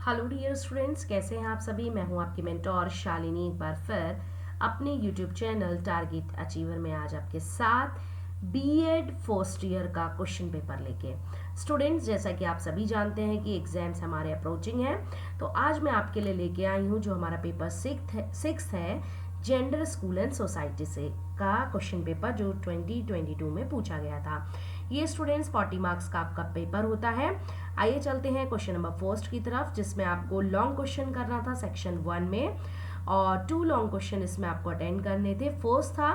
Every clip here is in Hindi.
हेलो डियर स्टूडेंट्स, कैसे हैं आप सभी। मैं हूं आपकी मेंटोर शालिनी, एक बार फिर अपने यूट्यूब चैनल टारगेट अचीवर में आज आपके साथ बीएड फर्स्ट ईयर का क्वेश्चन पेपर लेके। स्टूडेंट्स, जैसा कि आप सभी जानते हैं कि एग्जाम्स हमारे अप्रोचिंग हैं, तो आज मैं आपके लिए लेके आई हूं जो हमारा पेपर सिक्स है जेंडर स्कूल एंड सोसाइटी से का क्वेश्चन पेपर जो 2022 में पूछा गया था। ये स्टूडेंट्स 40 मार्क्स का आपका पेपर होता है। आइए चलते हैं क्वेश्चन नंबर फर्स्ट की तरफ, जिसमें आपको लॉन्ग क्वेश्चन करना था सेक्शन 1 में, और 2 लॉन्ग क्वेश्चन इसमें आपको अटेंड करने थे। फर्स्ट था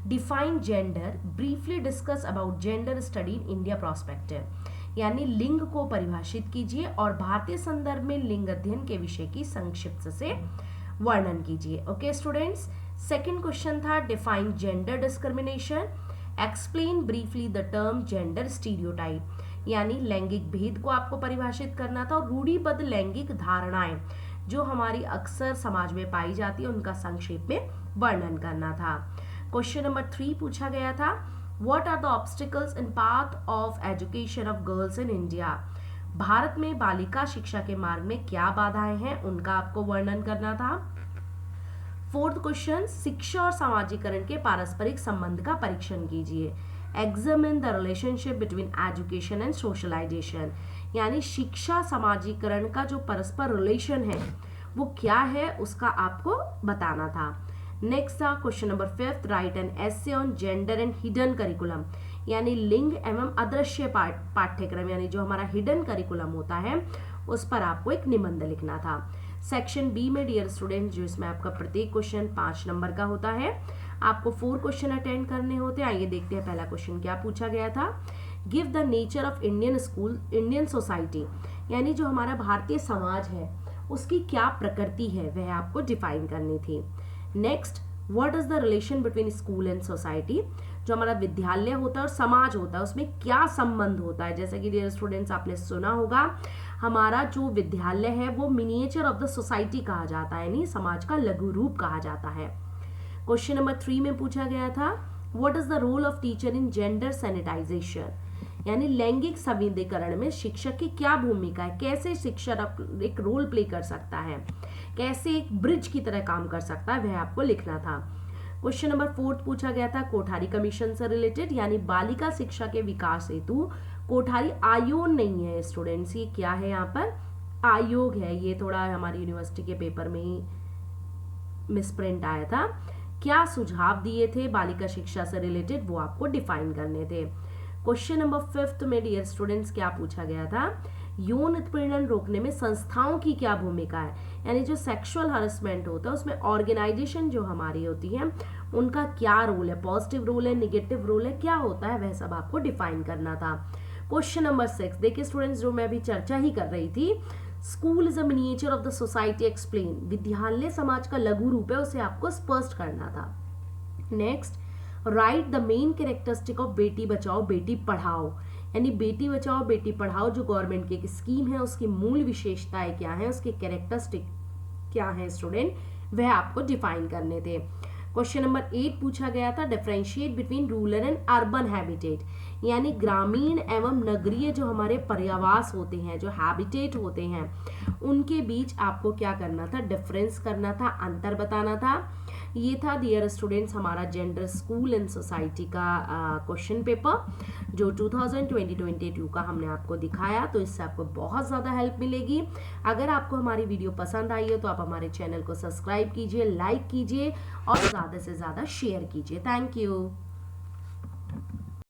define gender, briefly discuss about gender study in India prospective, यानी लिंग को परिभाषित कीजिए और भारतीय संदर्भ में लिंग अध्ययन के विषय की संक्षिप्त से वर्णन कीजिए। Okay students. सेकंड क्वेश्चन था define gender discrimination, explain briefly the term gender stereotype, यानी लैंगिक भेद को आपको परिभाषित करना था और रूढ़िबद्ध लैंगिक धारणाएं जो हमारी अक्सर समाज में पाई जाती है उनका संक्षेप में वर्णन करना था। क्वेश्चन नंबर 3 पूछा गया था what are the obstacles in path of education of girls in India, Bharat में बालिका शिक्षा के मार्ग में क्या बाधाएं हैं उनका आपको वर्णन करना था। फोर्थ क्वेश्चन शिक्षा और समाजीकरण के पारस्परिक संबंध का परीक्षण कीजिए, examine the relationship between education and socialization, यानी शिक्षा समाजीकरण का जो परस्पर रिलेशन है वो क्या है उसका आपको बताना था। नेक्स्ट था question number 5, right an essay on gender and hidden curriculum, यानी लिंग एवं अदृश्य पाठ्यक्रम, यानी जो हमारा हिडन करिकुलम होता है उस पर आपको एक निबंध लिखना था। सेक्शन बी में डियर स्टूडेंट जो इसमें आपका प्रत्येक क्वेश्चन 5 नंबर का होता है, आपको 4 क्वेश्चन अटेंड करने होते हैं। आइए देखते हैं पहला क्वेश्चन क्या पूछा गया था। Give the nature of Indian school Indian society, यानी जो हमारा भारतीय समाज है उसकी क्या प्रकृति है वह आपको डिफाइन करनी थी। Next, what is the relation between school and society, जो हमारा विद्यालय होता है और समाज होता है उसमें क्या संबंध होता है। जैसे कि डियर स्टूडेंट्स आपने सुना होगा हमारा जो विद्यालय है वो मिनिएचर ऑफ द सोसाइटी कहा जाता है, यानी समाज का लघु रूप कहा जाता है। क्वेश्चन नंबर 3 में पूछा गया था what is the role of teacher in gender sanitization, यानी लैंगिक संवेदीकरण में शिक्षक की क्या भूमिका है, कैसे शिक्षक एक रोल प्ले कर सकता है, कैसे एक ब्रिज की तरह काम कर सकता है, वह आपको लिखना था। क्वेश्चन नंबर 4 पूछा गया था कोठारी कमीशन से रिलेटेड, यानी बालिका शिक्षा के विकास हेतु कोठारी आयोग नहीं है स्टूडेंट्स, ये क्या है यहाँ पर आयोग है, ये थोड़ा हमारी यूनिवर्सिटी के पेपर में ही मिसप्रिंट आया था। क्या सुझाव दिए थे बालिका शिक्षा से रिलेटेड वो आपको डिफाइन करने थे। क्वेश्चन नंबर 5 में डियर स्टूडेंट्स क्या पूछा गया था यौन उत्पीड़न रोकने में संस्थाओं की क्या भूमिका है, यानी जो सेक्सुअल हरासमेंट होता है उसमें ऑर्गेनाइजेशन जो हमारी होती है उनका क्या रोल है, पॉजिटिव रोल है, निगेटिव रोल है, क्या होता है वह सब आपको डिफाइन करना था। क्वेश्चन नंबर 6 देखिए स्टूडेंट्स जो मैं अभी चर्चा ही कर रही थी, school is a miniature of the society explain, विद्यालय समाज का लघु रूप है उसे आपको स्पष्ट करना था। Next, right the main characteristic of Beti Bachao Beti Padhao, यानी बेटी बचाओ बेटी पढ़ाओ जो गवर्नमेंट की एक स्कीम है उसकी मूल विशेषताएं क्या है, उसके कैरेक्टरिस्टिक क्या है स्टूडेंट, वह आपको डिफाइन करने थे। क्वेश्चन नंबर 8 पूछा गया था differentiate between rural and urban habitat, यानी ग्रामीण एवं नगरीय जो हमारे पर्यावास होते हैं, जो हैबिटेट होते हैं, उनके बीच आपको क्या करना था, डिफरेंस करना था, अंतर बताना था। ये था डियर स्टूडेंट्स हमारा जेंडर स्कूल एंड सोसाइटी का क्वेश्चन पेपर जो 2022 का हमने आपको दिखाया, तो इससे आपको बहुत ज़्यादा हेल्प मिलेगी। अगर आपको हमारी वीडियो पसंद आई हो तो आप हमारे चैनल को सब्सक्राइब कीजिए, लाइक कीजिए और ज़्यादा से ज़्यादा शेयर कीजिए। Thank you.